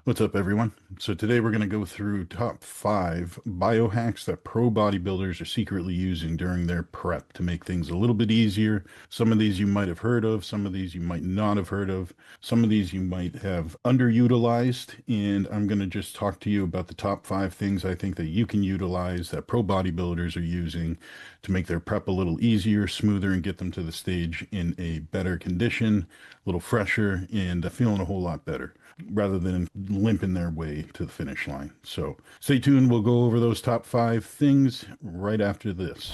What's up, everyone? So today we're going to go through top 5 biohacks that pro bodybuilders are secretly using during their prep to make things a little bit easier. Some of these you might have heard of, some of these you might not have heard of, some of these you might have underutilized, and I'm going to just talk to you about the top 5 things I think that you can utilize that pro bodybuilders are using to make their prep a little easier, smoother, and get them to the stage in a better condition, a little fresher, and feeling a whole lot better rather than limping their way to the finish line. So stay tuned. We'll go over those top 5 things right after this.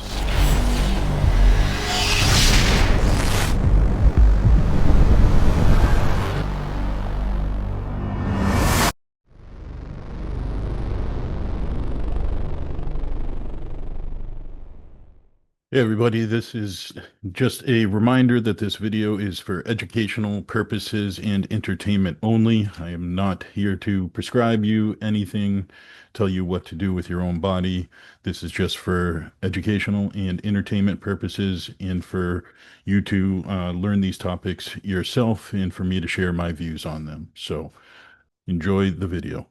Hey everybody, this is just a reminder that this video is for educational purposes and entertainment only. I am not here to prescribe you anything, tell you what to do with your own body. This is just for educational and entertainment purposes and for you to learn these topics yourself and for me to share my views on them. So enjoy the video.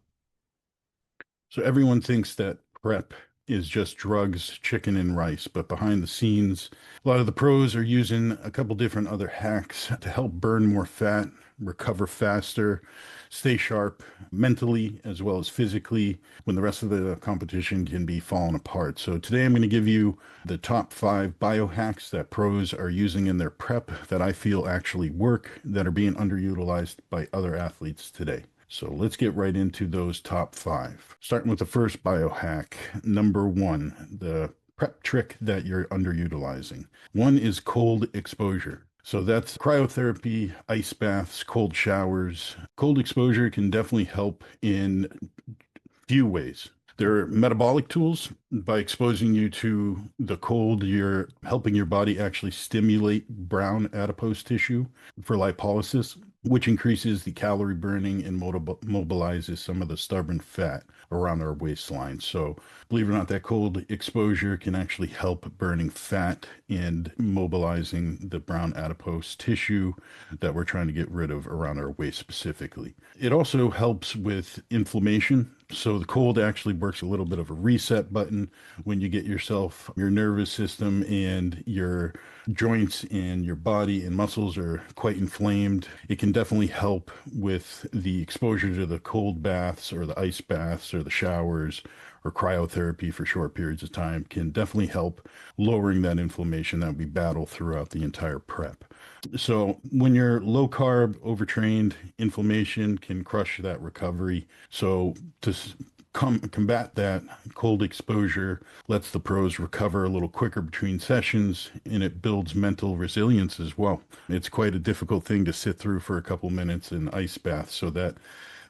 So everyone thinks that prep is just drugs, chicken, and rice, but behind the scenes, a lot of the pros are using a couple different other hacks to help burn more fat, recover faster, stay sharp mentally as well as physically when the rest of the competition can be falling apart. So today I'm going to give you the top 5 biohacks that pros are using in their prep that I feel actually work that are being underutilized by other athletes today. So let's get right into those top 5. Starting with the first biohack, number 1, the prep trick that you're underutilizing. One is cold exposure. So that's cryotherapy, ice baths, cold showers. Cold exposure can definitely help in few ways. There are metabolic tools. By exposing you to the cold, you're helping your body actually stimulate brown adipose tissue for lipolysis, which increases the calorie burning and mobilizes some of the stubborn fat around our waistline. So, believe it or not, that cold exposure can actually help burning fat and mobilizing the brown adipose tissue that we're trying to get rid of around our waist specifically. It also helps with inflammation. So the cold actually works a little bit of a reset button when you get yourself, your nervous system and your joints and your body and muscles are quite inflamed. It can definitely help with the exposure to the cold baths or the ice baths or the showers or cryotherapy for short periods of time can definitely help lowering that inflammation that we battle throughout the entire prep. So when you're low carb, overtrained, inflammation can crush that recovery. So to combat that, cold exposure lets the pros recover a little quicker between sessions and it builds mental resilience as well. It's quite a difficult thing to sit through for a couple minutes in ice bath. So that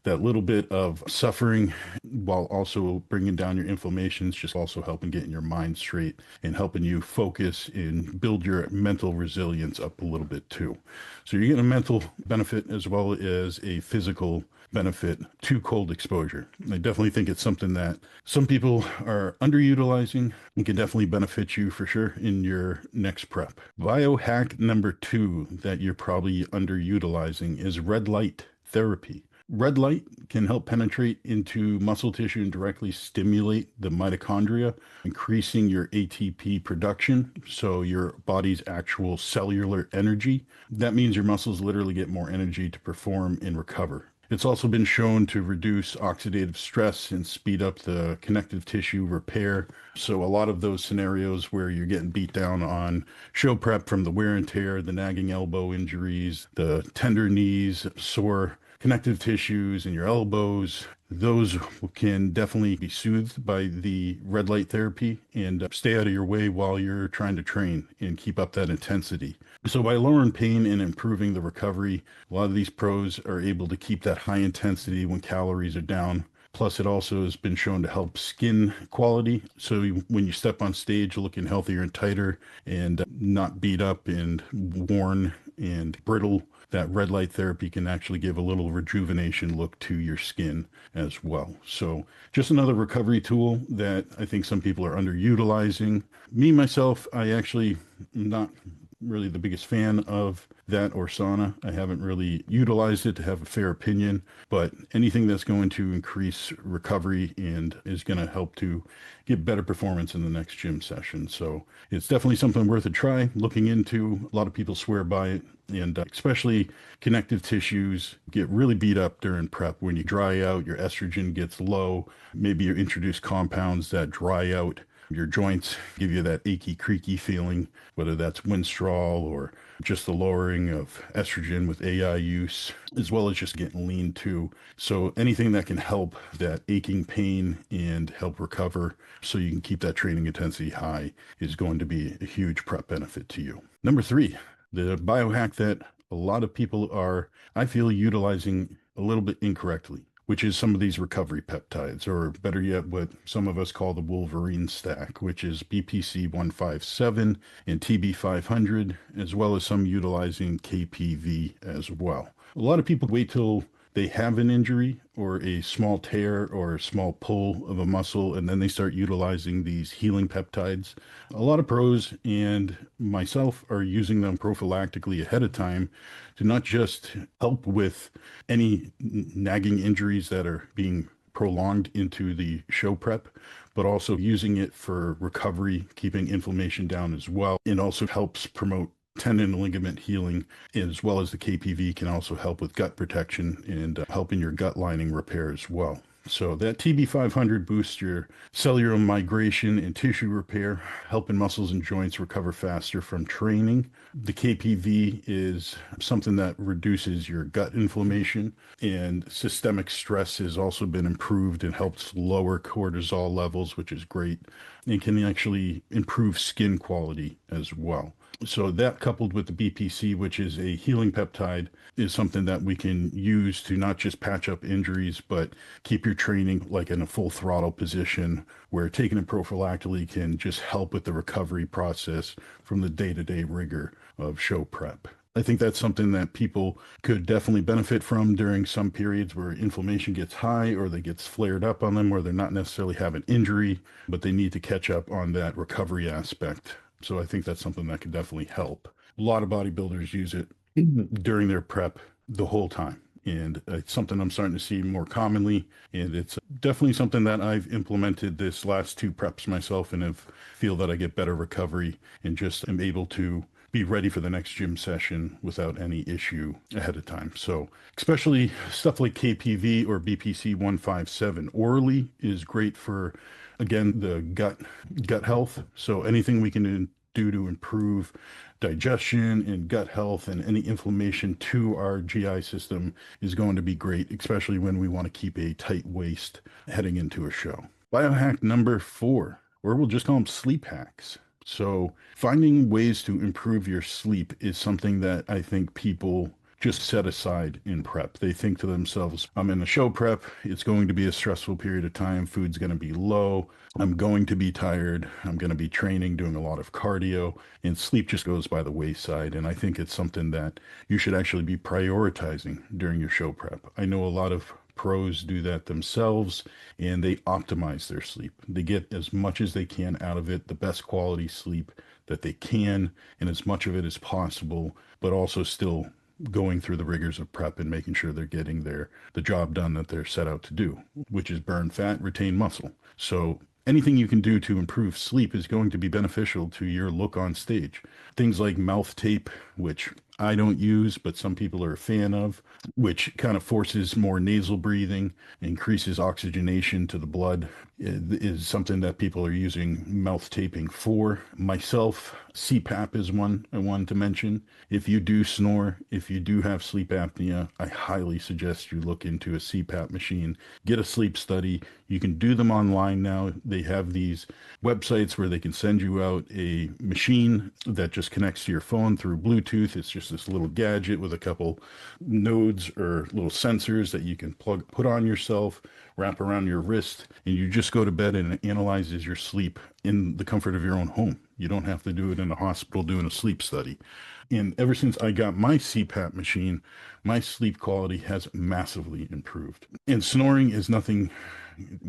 little bit of suffering while also bringing down your inflammation is just also helping getting your mind straight and helping you focus and build your mental resilience up a little bit too. So you're getting a mental benefit as well as a physical benefit to cold exposure. I definitely think it's something that some people are underutilizing and can definitely benefit you for sure in your next prep. Biohack number 2 that you're probably underutilizing is red light therapy. Red light can help penetrate into muscle tissue and directly stimulate the mitochondria, increasing your ATP production, so your body's actual cellular energy. That means your muscles literally get more energy to perform and recover. It's also been shown to reduce oxidative stress and speed up the connective tissue repair. So a lot of those scenarios where you're getting beat down on show prep from the wear and tear, the nagging elbow injuries, the tender knees, sore connective tissues in your elbows, those can definitely be soothed by the red light therapy and stay out of your way while you're trying to train and keep up that intensity. So by lowering pain and improving the recovery, a lot of these pros are able to keep that high intensity when calories are down. Plus, it also has been shown to help skin quality. So when you step on stage looking healthier and tighter and not beat up and worn and brittle, that red light therapy can actually give a little rejuvenation look to your skin as well. So just another recovery tool that I think some people are underutilizing. Me, myself, I actually am not really the biggest fan of that or sauna. I haven't really utilized it to have a fair opinion, but anything that's going to increase recovery and is going to help to get better performance in the next gym session. So it's definitely something worth a try looking into. A lot of people swear by it, and especially connective tissues get really beat up during prep. When you dry out, your estrogen gets low. Maybe you introduce compounds that dry out your joints, give you that achy, creaky feeling, whether that's Winstrol or just the lowering of estrogen with AI use, as well as just getting lean too. So anything that can help that aching pain and help recover so you can keep that training intensity high is going to be a huge prep benefit to you. Number 3, the biohack that a lot of people are, I feel, utilizing a little bit incorrectly, which is some of these recovery peptides, or better yet, what some of us call the Wolverine stack, which is BPC 157 and TB 500, as well as some utilizing KPV as well. A lot of people wait till they have an injury or a small tear or a small pull of a muscle, and then they start utilizing these healing peptides. A lot of pros and myself are using them prophylactically ahead of time to not just help with any nagging injuries that are being prolonged into the show prep, but also using it for recovery, keeping inflammation down as well, and also helps promote tendon and ligament healing, as well as the KPV can also help with gut protection and helping your gut lining repair as well. So that TB500 boosts your cellular migration and tissue repair, helping muscles and joints recover faster from training. The KPV is something that reduces your gut inflammation, and systemic stress has also been improved and helps lower cortisol levels, which is great, and can actually improve skin quality as well. So that, coupled with the BPC, which is a healing peptide, is something that we can use to not just patch up injuries, but keep your training like in a full throttle position, where taking it prophylactically can just help with the recovery process from the day-to-day rigor of show prep. I think that's something that people could definitely benefit from during some periods where inflammation gets high or they gets flared up on them, where they're not necessarily have an injury, but they need to catch up on that recovery aspect. So I think that's something that could definitely help. A lot of bodybuilders use it during their prep the whole time. And it's something I'm starting to see more commonly. And it's definitely something that I've implemented this last 2 preps myself, and feel that I get better recovery and just am able to be ready for the next gym session without any issue ahead of time. So especially stuff like KPV or BPC 157 orally is great for, again, the gut health. So anything we can do to improve digestion and gut health and any inflammation to our GI system is going to be great, especially when we want to keep a tight waist heading into a show. Biohack number 4, or we'll just call them sleep hacks. So finding ways to improve your sleep is something that I think people just set aside in prep. They think to themselves, I'm in a show prep. It's going to be a stressful period of time. Food's going to be low. I'm going to be tired. I'm going to be training, doing a lot of cardio, and sleep just goes by the wayside. And I think it's something that you should actually be prioritizing during your show prep. I know a lot of pros do that themselves, and they optimize their sleep. They get as much as they can out of it, the best quality sleep that they can, and as much of it as possible, but also still going through the rigors of prep and making sure they're getting the job done that they're set out to do, which is burn fat, retain muscle. So anything you can do to improve sleep is going to be beneficial to your look on stage. Things like mouth tape, which I don't use, but some people are a fan of, which kind of forces more nasal breathing, increases oxygenation to the blood, is something that people are using mouth taping for. Myself, CPAP is one I wanted to mention. If you do snore, if you do have sleep apnea, I highly suggest you look into a CPAP machine. Get a sleep study. You can do them online now. They have these websites where they can send you out a machine that just connects to your phone through Bluetooth. It's just this little gadget with a couple nodes or little sensors that you can put on yourself, wrap around your wrist, and you just go to bed and it analyzes your sleep in the comfort of your own home. You don't have to do it in a hospital doing a sleep study. And ever since I got my CPAP machine, my sleep quality has massively improved. And snoring is nothing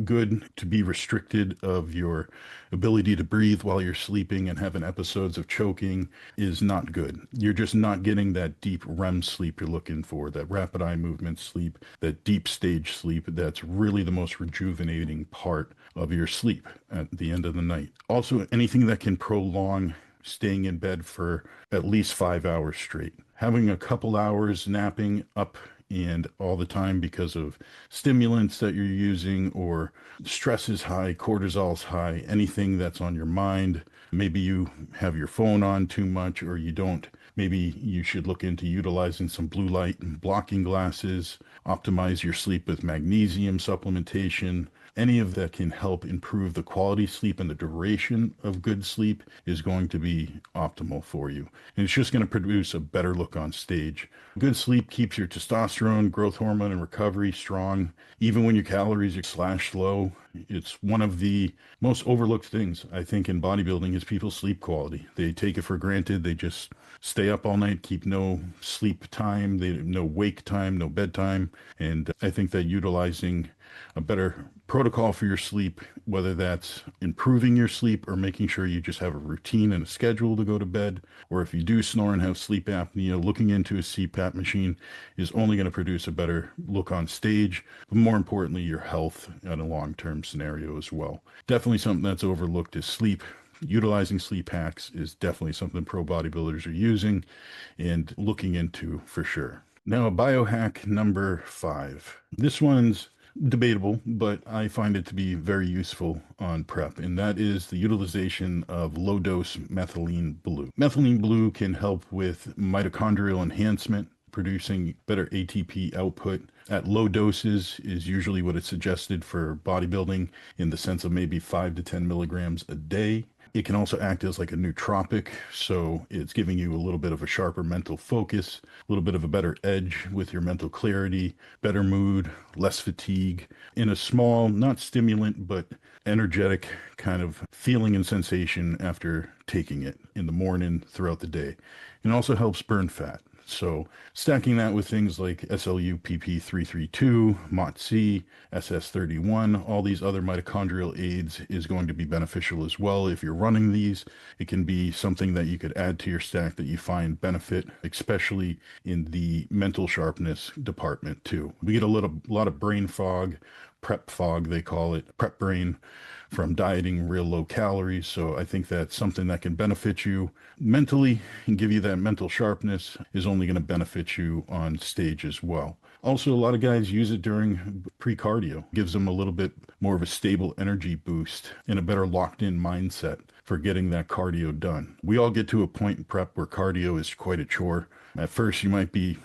good to be restricted of your ability to breathe while you're sleeping and having episodes of choking is not good. You're just not getting that deep REM sleep you're looking for, that rapid eye movement sleep, that deep stage sleep. That's really the most rejuvenating part of your sleep at the end of the night. Also, anything that can prolong staying in bed for at least 5 hours straight. Having a couple hours napping up and all the time because of stimulants that you're using, or stress is high, cortisol's high, anything that's on your mind. Maybe you have your phone on too much, or you don't. Maybe you should look into utilizing some blue light blocking glasses, optimize your sleep with magnesium supplementation. Any of that can help improve the quality sleep and the duration of good sleep is going to be optimal for you. And it's just going to produce a better look on stage. Good sleep keeps your testosterone, growth hormone, and recovery strong, even when your calories are slashed low. It's one of the most overlooked things, I think, in bodybuilding is people's sleep quality. They take it for granted. They just stay up all night, keep no sleep time, no wake time, no bedtime. And I think that utilizing a better protocol for your sleep, whether that's improving your sleep or making sure you just have a routine and a schedule to go to bed, or if you do snore and have sleep apnea, looking into a CPAP machine is only going to produce a better look on stage, but more importantly, your health in a long-term scenario as well. Definitely something that's overlooked is sleep. Utilizing sleep hacks is definitely something pro bodybuilders are using and looking into for sure. Now, biohack number 5. This one's debatable, but I find it to be very useful on prep, and that is the utilization of low-dose methylene blue. Methylene blue can help with mitochondrial enhancement, producing better ATP output at low doses is usually what it's suggested for bodybuilding in the sense of maybe 5 to 10 milligrams a day. It can also act as like a nootropic, so it's giving you a little bit of a sharper mental focus, a little bit of a better edge with your mental clarity, better mood, less fatigue, in a small, not stimulant, but energetic kind of feeling and sensation after taking it in the morning throughout the day. It also helps burn fat. So stacking that with things like SLU-PP332, MOTC, SS31, all these other mitochondrial aids is going to be beneficial as well. If you're running these, it can be something that you could add to your stack that you find benefit, especially in the mental sharpness department too. We get a lot of brain fog, prep fog, they call it, prep brain, from dieting real low calories. So I think that's something that can benefit you mentally and give you that mental sharpness is only going to benefit you on stage as well. Also, a lot of guys use it during pre-cardio. Gives them a little bit more of a stable energy boost and a better locked-in mindset for getting that cardio done. We all get to a point in prep where cardio is quite a chore. At first, you might be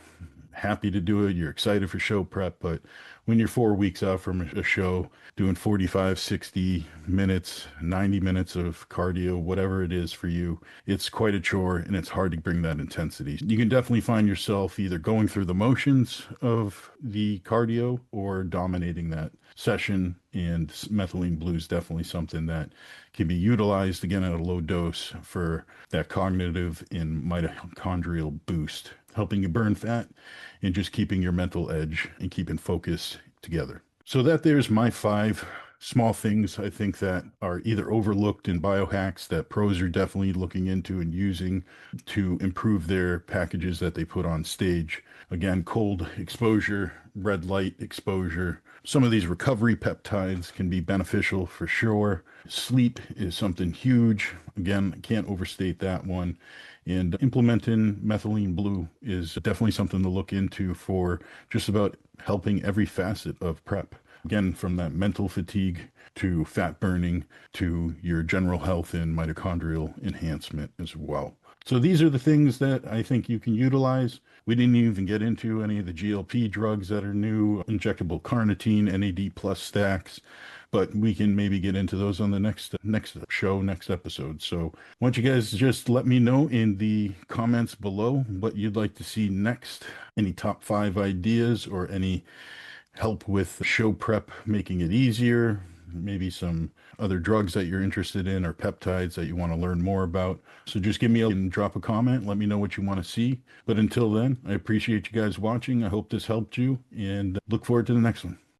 happy to do it. You're excited for show prep, but when you're 4 weeks out from a show, doing 45, 60 minutes, 90 minutes of cardio, whatever it is for you, it's quite a chore and it's hard to bring that intensity. You can definitely find yourself either going through the motions of the cardio or dominating that session, and methylene blue is definitely something that can be utilized again at a low dose for that cognitive and mitochondrial boost, helping you burn fat and just keeping your mental edge and keeping focus together. So there's my 5 small things I think that are either overlooked in biohacks that pros are definitely looking into and using to improve their packages that they put on stage. Again, cold exposure, red light exposure. Some of these recovery peptides can be beneficial for sure. Sleep is something huge. Again, I can't overstate that one. And implementing methylene blue is definitely something to look into for just about helping every facet of prep. Again, from that mental fatigue to fat burning to your general health and mitochondrial enhancement as well. So these are the things that I think you can utilize. We didn't even get into any of the GLP drugs that are new, injectable carnitine, NAD plus stacks, but we can maybe get into those on the next show, next episode. So why don't you guys just let me know in the comments below what you'd like to see next, any top 5 ideas or any help with show prep, making it easier, maybe some other drugs that you're interested in or peptides that you want to learn more about. So just give me and drop a comment. Let me know what you want to see. But until then, I appreciate you guys watching. I hope this helped you and look forward to the next one.